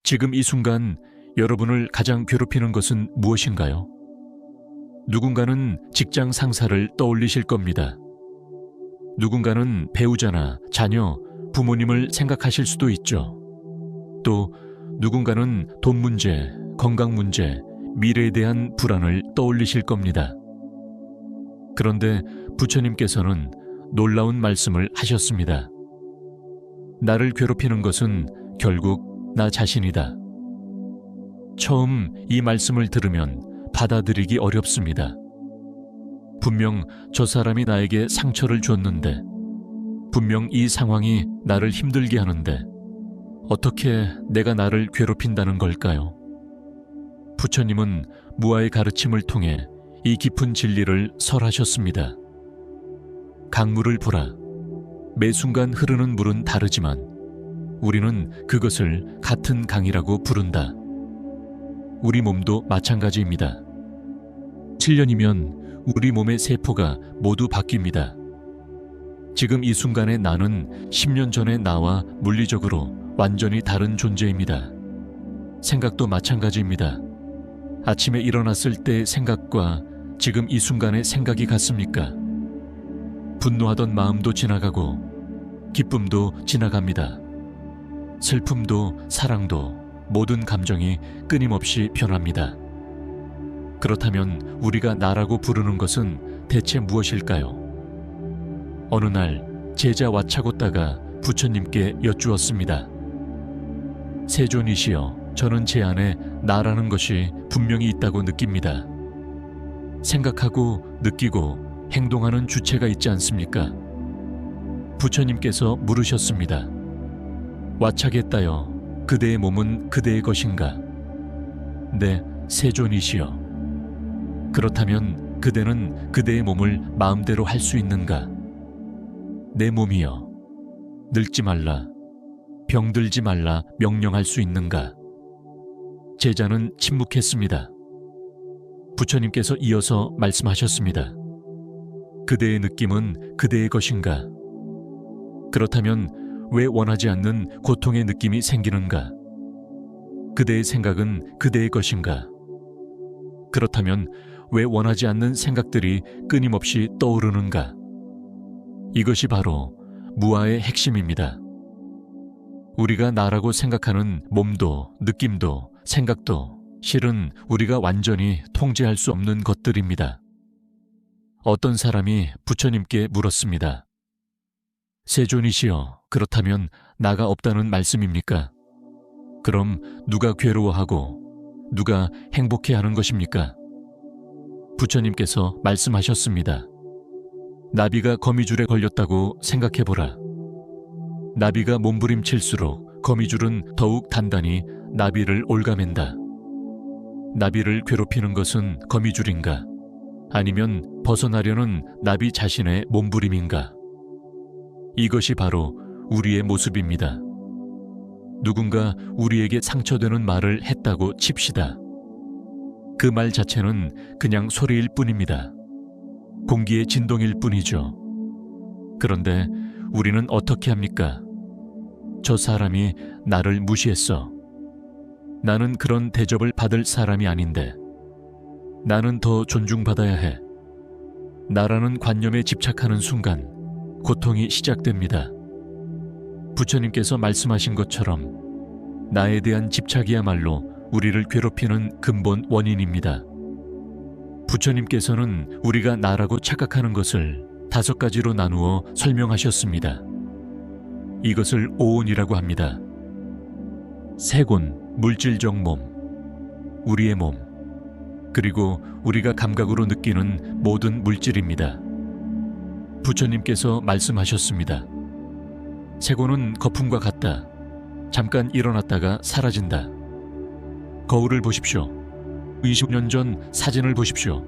지금 이 순간 여러분을 가장 괴롭히는 것은 무엇인가요? 누군가는 직장 상사를 떠올리실 겁니다. 누군가는 배우자나 자녀, 부모님을 생각하실 수도 있죠. 또 누군가는 돈 문제, 건강 문제, 미래에 대한 불안을 떠올리실 겁니다. 그런데 부처님께서는 놀라운 말씀을 하셨습니다. 나를 괴롭히는 것은 결국 나 자신이다. 처음 이 말씀을 들으면 받아들이기 어렵습니다. 분명 저 사람이 나에게 상처를 줬는데, 분명 이 상황이 나를 힘들게 하는데 어떻게 내가 나를 괴롭힌다는 걸까요? 부처님은 무아의 가르침을 통해 이 깊은 진리를 설하셨습니다. 강물을 보라. 매 순간 흐르는 물은 다르지만 우리는 그것을 같은 강이라고 부른다. 우리 몸도 마찬가지입니다. 7년이면 우리 몸의 세포가 모두 바뀝니다. 지금 이 순간의 나는 10년 전의 나와 물리적으로 완전히 다른 존재입니다. 생각도 마찬가지입니다. 아침에 일어났을 때의 생각과 지금 이 순간의 생각이 같습니까? 분노하던 마음도 지나가고 기쁨도 지나갑니다. 슬픔도 사랑도 모든 감정이 끊임없이 변합니다. 그렇다면 우리가 나라고 부르는 것은 대체 무엇일까요? 어느 날 제자 와차고따가 부처님께 여쭈었습니다. 세존이시여, 저는 제 안에 나라는 것이 분명히 있다고 느낍니다. 생각하고 느끼고 행동하는 주체가 있지 않습니까? 부처님께서 물으셨습니다. 와차게따여, 그대의 몸은 그대의 것인가? 네, 세존이시여. 그렇다면 그대는 그대의 몸을 마음대로 할 수 있는가? 내 몸이여, 늙지 말라, 병들지 말라 명령할 수 있는가? 제자는 침묵했습니다. 부처님께서 이어서 말씀하셨습니다. 그대의 느낌은 그대의 것인가? 그렇다면 왜 원하지 않는 고통의 느낌이 생기는가? 그대의 생각은 그대의 것인가? 그렇다면 왜 원하지 않는 생각들이 끊임없이 떠오르는가? 이것이 바로 무아의 핵심입니다. 우리가 나라고 생각하는 몸도 느낌도 생각도 실은 우리가 완전히 통제할 수 없는 것들입니다. 어떤 사람이 부처님께 물었습니다. 세존이시여, 그렇다면 나가 없다는 말씀입니까? 그럼 누가 괴로워하고 누가 행복해하는 것입니까? 부처님께서 말씀하셨습니다. 나비가 거미줄에 걸렸다고 생각해보라. 나비가 몸부림칠수록 거미줄은 더욱 단단히 나비를 옭아맨다. 나비를 괴롭히는 것은 거미줄인가? 아니면 벗어나려는 나비 자신의 몸부림인가? 이것이 바로 우리의 모습입니다. 누군가 우리에게 상처되는 말을 했다고 칩시다. 그 말 자체는 그냥 소리일 뿐입니다. 공기의 진동일 뿐이죠. 그런데 우리는 어떻게 합니까? 저 사람이 나를 무시했어. 나는 그런 대접을 받을 사람이 아닌데. 나는 더 존중받아야 해. 나라는 관념에 집착하는 순간 고통이 시작됩니다. 부처님께서 말씀하신 것처럼 나에 대한 집착이야말로 우리를 괴롭히는 근본 원인입니다. 부처님께서는 우리가 나라고 착각하는 것을 5가지로 나누어 설명하셨습니다. 이것을 오온이라고 합니다. 세곤, 물질적 몸, 우리의 몸, 그리고 우리가 감각으로 느끼는 모든 물질입니다. 부처님께서 말씀하셨습니다. 세곤은 거품과 같다. 잠깐 일어났다가 사라진다. 거울을 보십시오. 20년 전 사진을 보십시오.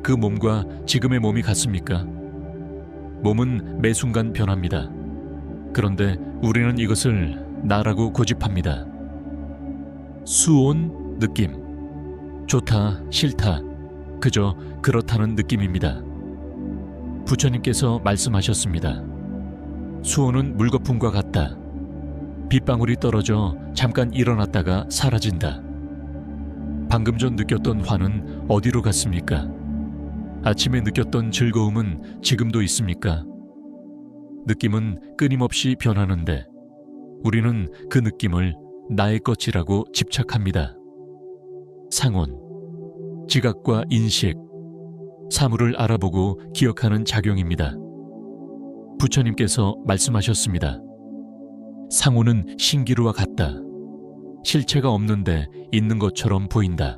그 몸과 지금의 몸이 같습니까? 몸은 매 순간 변합니다. 그런데 우리는 이것을 나라고 고집합니다. 수온, 느낌. 좋다, 싫다, 그저 그렇다는 느낌입니다. 부처님께서 말씀하셨습니다. 수온은 물거품과 같다. 빗방울이 떨어져 잠깐 일어났다가 사라진다. 방금 전 느꼈던 화는 어디로 갔습니까? 아침에 느꼈던 즐거움은 지금도 있습니까? 느낌은 끊임없이 변하는데 우리는 그 느낌을 나의 것이라고 집착합니다. 상온, 지각과 인식, 사물을 알아보고 기억하는 작용입니다. 부처님께서 말씀하셨습니다. 상온은 신기루와 같다. 실체가 없는데 있는 것처럼 보인다.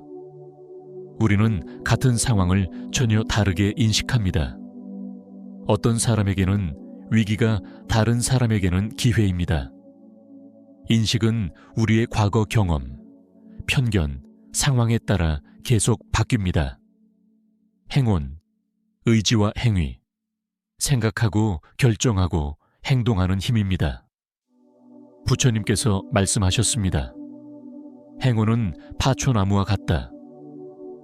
우리는 같은 상황을 전혀 다르게 인식합니다. 어떤 사람에게는 위기가 다른 사람에게는 기회입니다. 인식은 우리의 과거 경험, 편견, 상황에 따라 계속 바뀝니다. 행운, 의지와 행위, 생각하고 결정하고 행동하는 힘입니다. 부처님께서 말씀하셨습니다. 행운은 파초나무와 같다.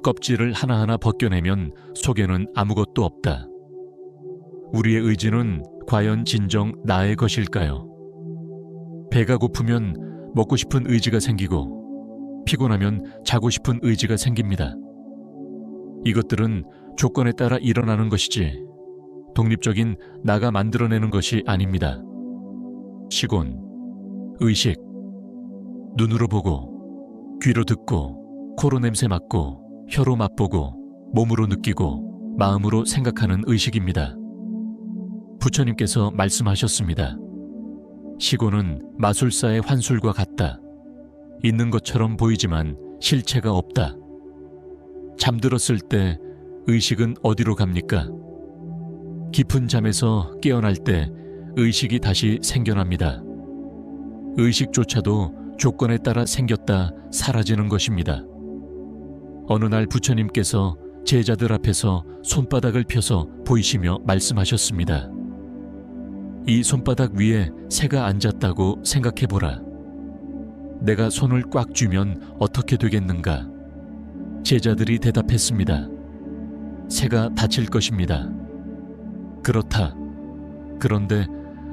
껍질을 하나하나 벗겨내면 속에는 아무것도 없다. 우리의 의지는 과연 진정 나의 것일까요? 배가 고프면 먹고 싶은 의지가 생기고 피곤하면 자고 싶은 의지가 생깁니다. 이것들은 조건에 따라 일어나는 것이지 독립적인 나가 만들어내는 것이 아닙니다. 시곤, 의식, 눈으로 보고, 귀로 듣고, 코로 냄새 맡고, 혀로 맛보고, 몸으로 느끼고, 마음으로 생각하는 의식입니다. 부처님께서 말씀하셨습니다. 시곤은 마술사의 환술과 같다. 있는 것처럼 보이지만 실체가 없다. 잠들었을 때 의식은 어디로 갑니까? 깊은 잠에서 깨어날 때 의식이 다시 생겨납니다. 의식조차도 조건에 따라 생겼다 사라지는 것입니다. 어느 날 부처님께서 제자들 앞에서 손바닥을 펴서 보이시며 말씀하셨습니다. 이 손바닥 위에 새가 앉았다고 생각해보라. 내가 손을 꽉 쥐면 어떻게 되겠는가? 제자들이 대답했습니다. 새가 다칠 것입니다. 그렇다. 그런데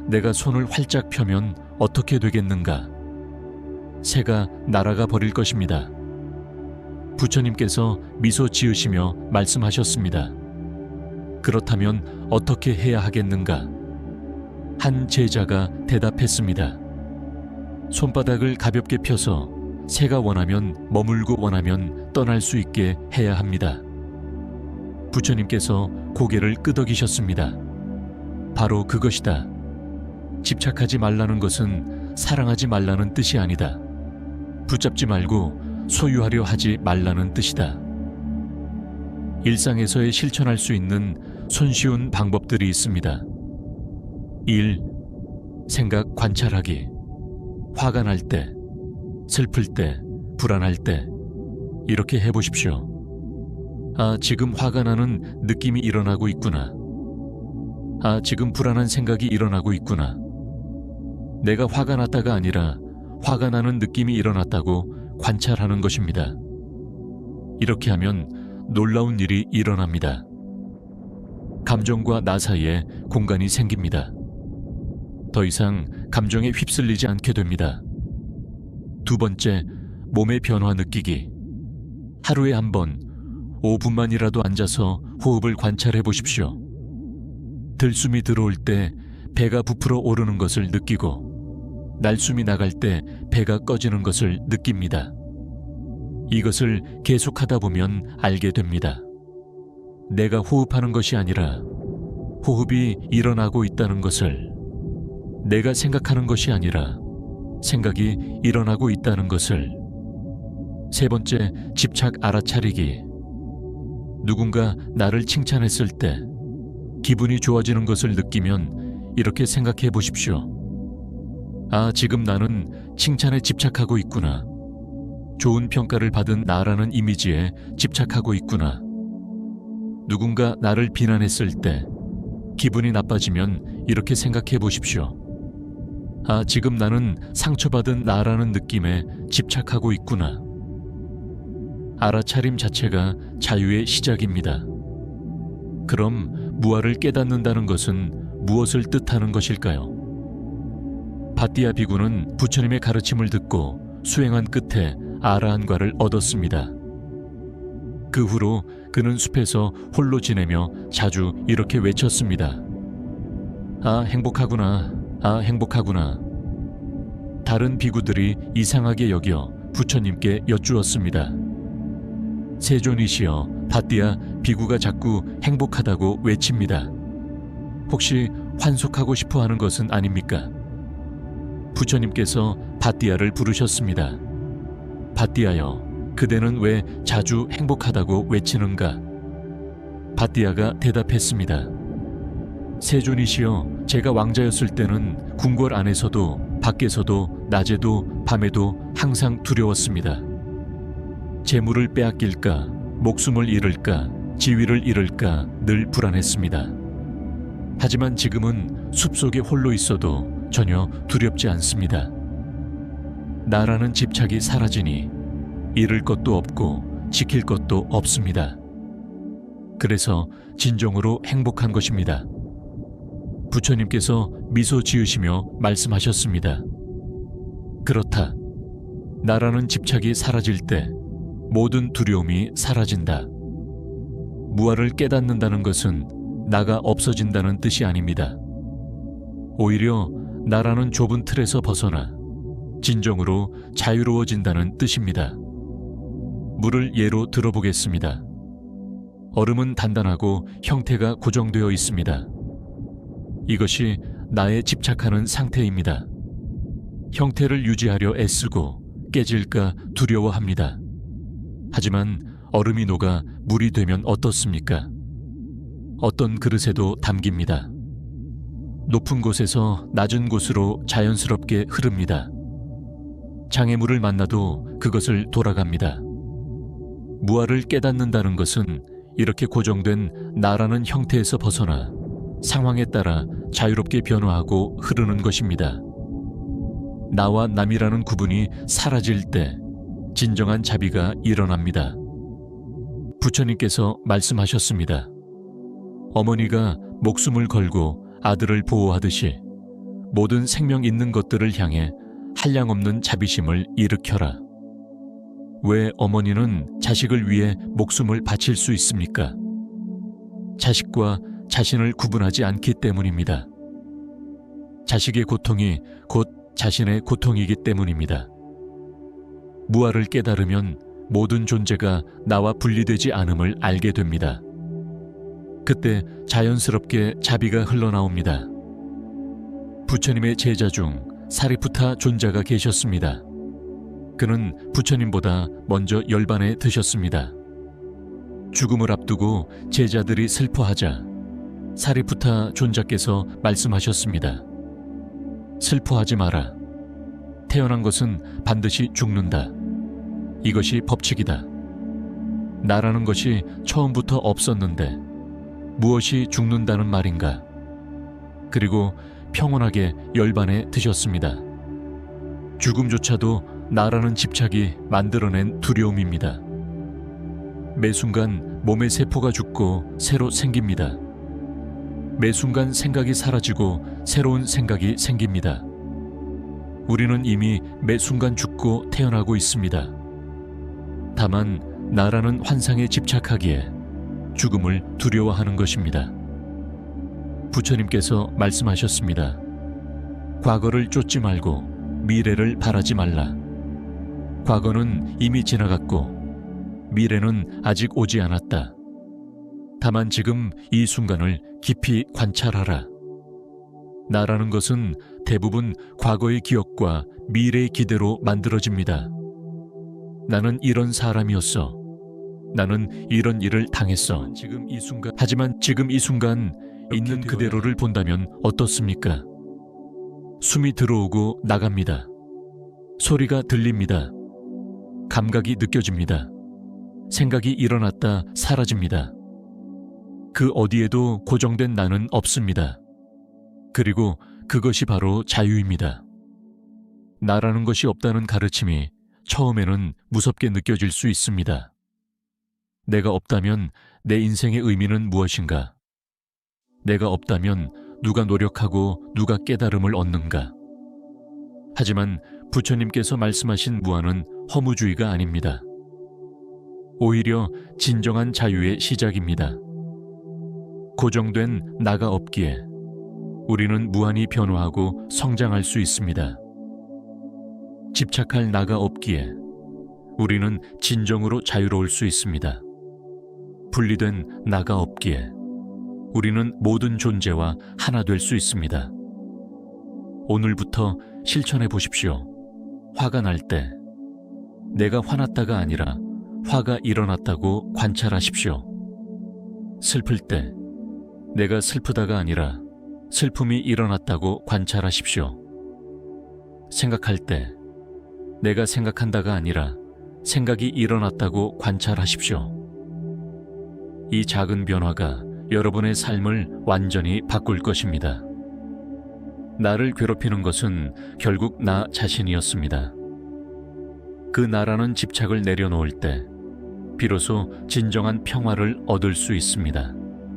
내가 손을 활짝 펴면 어떻게 되겠는가? 새가 날아가 버릴 것입니다. 부처님께서 미소 지으시며 말씀하셨습니다. 그렇다면 어떻게 해야 하겠는가? 한 제자가 대답했습니다. 손바닥을 가볍게 펴서 새가 원하면 머물고 원하면 떠날 수 있게 해야 합니다. 부처님께서 고개를 끄덕이셨습니다. 바로 그것이다. 집착하지 말라는 것은 사랑하지 말라는 뜻이 아니다. 붙잡지 말고 소유하려 하지 말라는 뜻이다. 일상에서의 실천할 수 있는 손쉬운 방법들이 있습니다. 1. 생각 관찰하기. 화가 날 때, 슬플 때, 불안할 때 이렇게 해보십시오. 아, 지금 화가 나는 느낌이 일어나고 있구나. 아, 지금 불안한 생각이 일어나고 있구나. 내가 화가 났다가 아니라 화가 나는 느낌이 일어났다고 관찰하는 것입니다. 이렇게 하면 놀라운 일이 일어납니다. 감정과 나 사이에 공간이 생깁니다. 더 이상 감정에 휩쓸리지 않게 됩니다. 두 번째, 몸의 변화 느끼기. 하루에 한 번 5분만이라도 앉아서 호흡을 관찰해 보십시오. 들숨이 들어올 때 배가 부풀어 오르는 것을 느끼고 날숨이 나갈 때 배가 꺼지는 것을 느낍니다. 이것을 계속하다 보면 알게 됩니다. 내가 호흡하는 것이 아니라 호흡이 일어나고 있다는 것을, 내가 생각하는 것이 아니라 생각이 일어나고 있다는 것을. 세 번째, 집착 알아차리기. 누군가 나를 칭찬했을 때 기분이 좋아지는 것을 느끼면 이렇게 생각해 보십시오. 아, 지금 나는 칭찬에 집착하고 있구나. 좋은 평가를 받은 나라는 이미지에 집착하고 있구나. 누군가 나를 비난했을 때 기분이 나빠지면 이렇게 생각해 보십시오. 아, 지금 나는 상처받은 나라는 느낌에 집착하고 있구나. 알아차림 자체가 자유의 시작입니다. 그럼 무아를 깨닫는다는 것은 무엇을 뜻하는 것일까요? 바띠아 비구는 부처님의 가르침을 듣고 수행한 끝에 아라한과를 얻었습니다. 그 후로 그는 숲에서 홀로 지내며 자주 이렇게 외쳤습니다. 아, 행복하구나. 아, 행복하구나. 다른 비구들이 이상하게 여겨 부처님께 여쭈었습니다. 세존이시여, 바띠아 비구가 자꾸 행복하다고 외칩니다. 혹시 환속하고 싶어 하는 것은 아닙니까? 부처님께서 바띠아를 부르셨습니다. 바띠아여, 그대는 왜 자주 행복하다고 외치는가? 바띠아가 대답했습니다. 세존이시여, 제가 왕자였을 때는 궁궐 안에서도 밖에서도 낮에도 밤에도 항상 두려웠습니다. 재물을 빼앗길까, 목숨을 잃을까, 지위를 잃을까 늘 불안했습니다. 하지만 지금은 숲속에 홀로 있어도 전혀 두렵지 않습니다. 나라는 집착이 사라지니 잃을 것도 없고 지킬 것도 없습니다. 그래서 진정으로 행복한 것입니다. 부처님께서 미소 지으시며 말씀하셨습니다. 그렇다. 나라는 집착이 사라질 때 모든 두려움이 사라진다. 무아를 깨닫는다는 것은 나가 없어진다는 뜻이 아닙니다. 오히려 나라는 좁은 틀에서 벗어나 진정으로 자유로워진다는 뜻입니다. 물을 예로 들어보겠습니다. 얼음은 단단하고 형태가 고정되어 있습니다. 이것이 나에 집착하는 상태입니다. 형태를 유지하려 애쓰고 깨질까 두려워합니다. 하지만 얼음이 녹아 물이 되면 어떻습니까? 어떤 그릇에도 담깁니다. 높은 곳에서 낮은 곳으로 자연스럽게 흐릅니다. 장애물을 만나도 그것을 돌아갑니다. 무아를 깨닫는다는 것은 이렇게 고정된 나라는 형태에서 벗어나 상황에 따라 자유롭게 변화하고 흐르는 것입니다. 나와 남이라는 구분이 사라질 때 진정한 자비가 일어납니다. 부처님께서 말씀하셨습니다. 어머니가 목숨을 걸고 아들을 보호하듯이 모든 생명 있는 것들을 향해 한량없는 자비심을 일으켜라. 왜 어머니는 자식을 위해 목숨을 바칠 수 있습니까? 자식과 자신을 구분하지 않기 때문입니다. 자식의 고통이 곧 자신의 고통이기 때문입니다. 무아를 깨달으면 모든 존재가 나와 분리되지 않음을 알게 됩니다. 그때 자연스럽게 자비가 흘러나옵니다. 부처님의 제자 중 사리푸타 존자가 계셨습니다. 그는 부처님보다 먼저 열반에 드셨습니다. 죽음을 앞두고 제자들이 슬퍼하자 사리푸타 존자께서 말씀하셨습니다. 슬퍼하지 마라. 태어난 것은 반드시 죽는다. 이것이 법칙이다. 나라는 것이 처음부터 없었는데 무엇이 죽는다는 말인가? 그리고 평온하게 열반에 드셨습니다. 죽음조차도 나라는 집착이 만들어낸 두려움입니다. 매 순간 몸의 세포가 죽고 새로 생깁니다. 매 순간 생각이 사라지고 새로운 생각이 생깁니다. 우리는 이미 매 순간 죽고 태어나고 있습니다. 다만 나라는 환상에 집착하기에 죽음을 두려워하는 것입니다. 부처님께서 말씀하셨습니다. 과거를 쫓지 말고 미래를 바라지 말라. 과거는 이미 지나갔고 미래는 아직 오지 않았다. 다만 지금 이 순간을 깊이 관찰하라. 나라는 것은 대부분 과거의 기억과 미래의 기대로 만들어집니다. 나는 이런 사람이었어. 나는 이런 일을 당했어. 하지만 지금 이 순간 있는 그대로를 본다면 어떻습니까? 숨이 들어오고 나갑니다. 소리가 들립니다. 감각이 느껴집니다. 생각이 일어났다 사라집니다. 그 어디에도 고정된 나는 없습니다. 그리고 그것이 바로 자유입니다. 나라는 것이 없다는 가르침이 처음에는 무섭게 느껴질 수 있습니다. 내가 없다면 내 인생의 의미는 무엇인가? 내가 없다면 누가 노력하고 누가 깨달음을 얻는가? 하지만 부처님께서 말씀하신 무한은 허무주의가 아닙니다. 오히려 진정한 자유의 시작입니다. 고정된 나가 없기에 우리는 무한히 변화하고 성장할 수 있습니다. 집착할 나가 없기에 우리는 진정으로 자유로울 수 있습니다. 분리된 나가 없기에 우리는 모든 존재와 하나 될 수 있습니다. 오늘부터 실천해 보십시오. 화가 날 때 내가 화났다가 아니라 화가 일어났다고 관찰하십시오. 슬플 때 내가 슬프다가 아니라 슬픔이 일어났다고 관찰하십시오. 생각할 때 내가 생각한다가 아니라 생각이 일어났다고 관찰하십시오. 이 작은 변화가 여러분의 삶을 완전히 바꿀 것입니다. 나를 괴롭히는 것은 결국 나 자신이었습니다. 그 나라는 집착을 내려놓을 때 비로소 진정한 평화를 얻을 수 있습니다.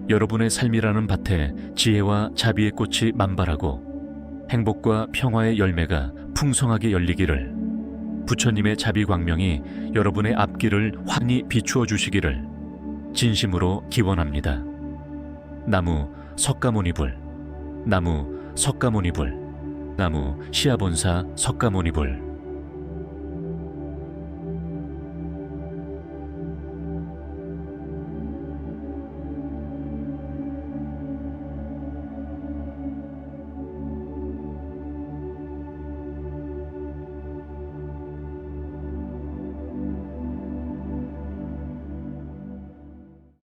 여러분의 삶이라는 밭에 지혜와 자비의 꽃이 만발하고 행복과 평화의 열매가 풍성하게 열리기를, 부처님의 자비 광명이 여러분의 앞길을 환히 비추어 주시기를 진심으로 기원합니다. 나무 석가모니불, 나무 석가모니불, 나무 시아본사 석가모니불.